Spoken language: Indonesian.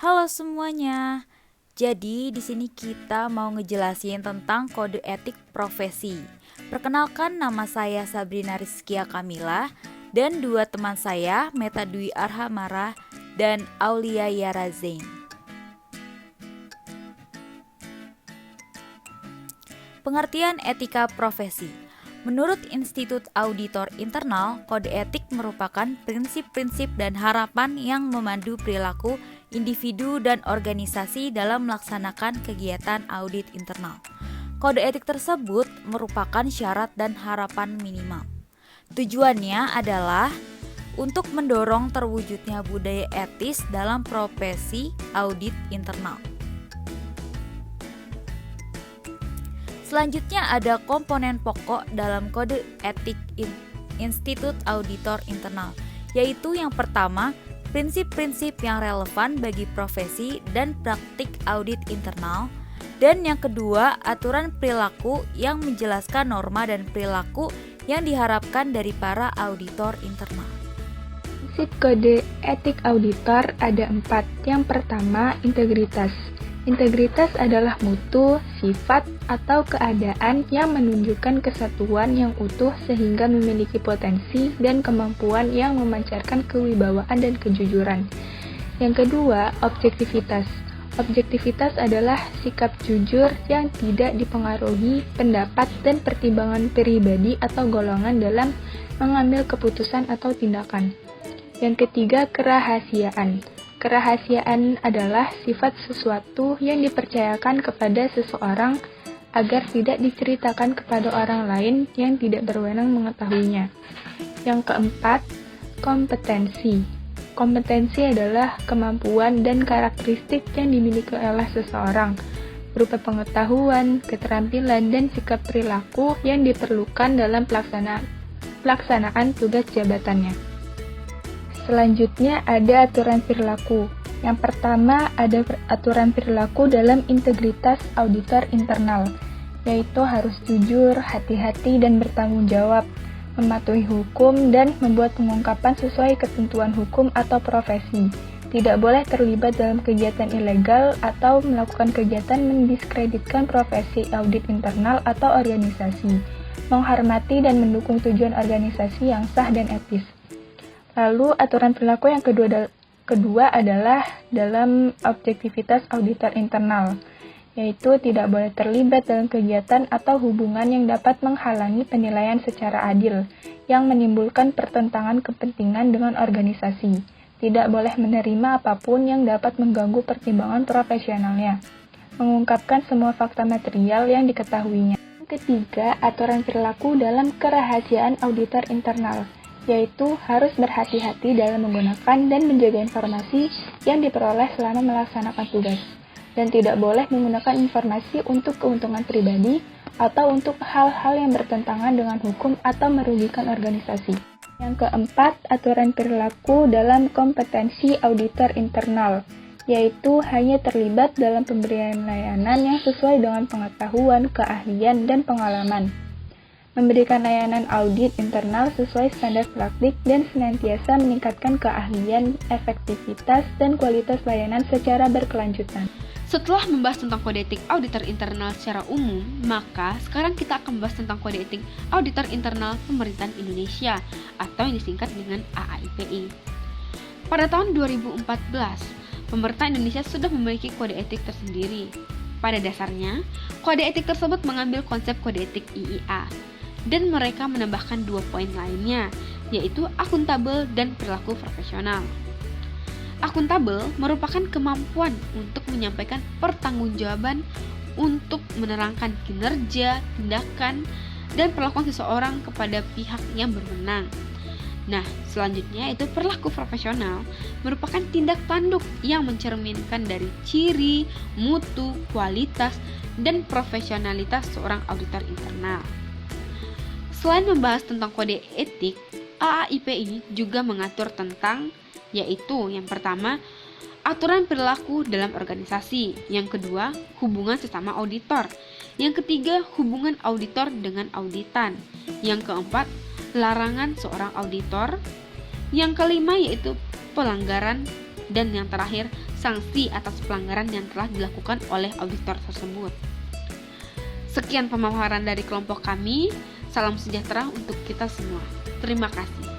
Halo semuanya. Jadi di sini kita mau ngejelasin tentang kode etik profesi. Perkenalkan, nama saya Sabrina Rizkia Kamila dan dua teman saya, Meta Dwi Arhamara dan Aulia Yara Zain. Pengertian etika profesi. Menurut Institut Auditor Internal, kode etik merupakan prinsip-prinsip dan harapan yang memandu perilaku individu dan organisasi dalam melaksanakan kegiatan audit internal. Kode etik tersebut merupakan syarat dan harapan minimal. Tujuannya adalah untuk mendorong terwujudnya budaya etis dalam profesi audit internal. Selanjutnya ada komponen pokok dalam kode etik Institut Auditor Internal, yaitu yang pertama, prinsip-prinsip yang relevan bagi profesi dan praktik audit internal, dan yang kedua, aturan perilaku yang menjelaskan norma dan perilaku yang diharapkan dari para auditor internal. Prinsip kode etik auditor ada 4. Yang pertama, integritas. Integritas adalah mutu, sifat, atau keadaan yang menunjukkan kesatuan yang utuh sehingga memiliki potensi dan kemampuan yang memancarkan kewibawaan dan kejujuran. Yang kedua, objektivitas. Objektivitas adalah sikap jujur yang tidak dipengaruhi pendapat dan pertimbangan pribadi atau golongan dalam mengambil keputusan atau tindakan. Yang ketiga, kerahasiaan. Kerahasiaan adalah sifat sesuatu yang dipercayakan kepada seseorang agar tidak diceritakan kepada orang lain yang tidak berwenang mengetahuinya. Yang keempat, kompetensi. Kompetensi adalah kemampuan dan karakteristik yang dimiliki oleh seseorang, berupa pengetahuan, keterampilan, dan sikap perilaku yang diperlukan dalam pelaksanaan tugas jabatannya. Selanjutnya ada aturan perilaku. Yang pertama ada aturan perilaku dalam integritas auditor internal, yaitu harus jujur, hati-hati, dan bertanggung jawab, mematuhi hukum, dan membuat pengungkapan sesuai ketentuan hukum atau profesi. Tidak boleh terlibat dalam kegiatan ilegal atau melakukan kegiatan mendiskreditkan profesi audit internal atau organisasi, menghormati dan mendukung tujuan organisasi yang sah dan etis. Lalu aturan perilaku yang kedua adalah dalam objektivitas auditor internal, yaitu tidak boleh terlibat dalam kegiatan atau hubungan yang dapat menghalangi penilaian secara adil, yang menimbulkan pertentangan kepentingan dengan organisasi. Tidak boleh menerima apapun yang dapat mengganggu pertimbangan profesionalnya, mengungkapkan semua fakta material yang diketahuinya. Ketiga, aturan perilaku dalam kerahasiaan auditor internal, yaitu harus berhati-hati dalam menggunakan dan menjaga informasi yang diperoleh selama melaksanakan tugas, dan tidak boleh menggunakan informasi untuk keuntungan pribadi atau untuk hal-hal yang bertentangan dengan hukum atau merugikan organisasi. Yang keempat, aturan perilaku dalam kompetensi auditor internal, yaitu hanya terlibat dalam pemberian layanan yang sesuai dengan pengetahuan, keahlian, dan pengalaman, memberikan layanan audit internal sesuai standar praktik, dan senantiasa meningkatkan keahlian, efektivitas, dan kualitas layanan secara berkelanjutan. Setelah membahas tentang kode etik auditor internal secara umum, maka sekarang kita akan membahas tentang kode etik auditor internal pemerintahan Indonesia atau yang disingkat dengan AAIPI. Pada tahun 2014, pemerintah Indonesia sudah memiliki kode etik tersendiri. Pada dasarnya, kode etik tersebut mengambil konsep kode etik IIA, dan mereka menambahkan 2 poin lainnya, yaitu akuntabel dan perilaku profesional. Akuntabel merupakan kemampuan untuk menyampaikan pertanggungjawaban untuk menerangkan kinerja, tindakan, dan perlakuan seseorang kepada pihak yang berwenang. Nah, selanjutnya itu perilaku profesional merupakan tindak tanduk yang mencerminkan dari ciri, mutu, kualitas, dan profesionalitas seorang auditor internal. Selain membahas tentang kode etik, AAIPI juga mengatur tentang, yaitu yang pertama, aturan perilaku dalam organisasi, yang kedua, hubungan sesama auditor, yang ketiga, hubungan auditor dengan auditan, yang keempat, larangan seorang auditor, yang kelima yaitu pelanggaran Dan yang terakhir, sanksi atas pelanggaran yang telah dilakukan oleh auditor tersebut. Sekian pemaparan dari kelompok kami. Salam sejahtera untuk kita semua. Terima kasih.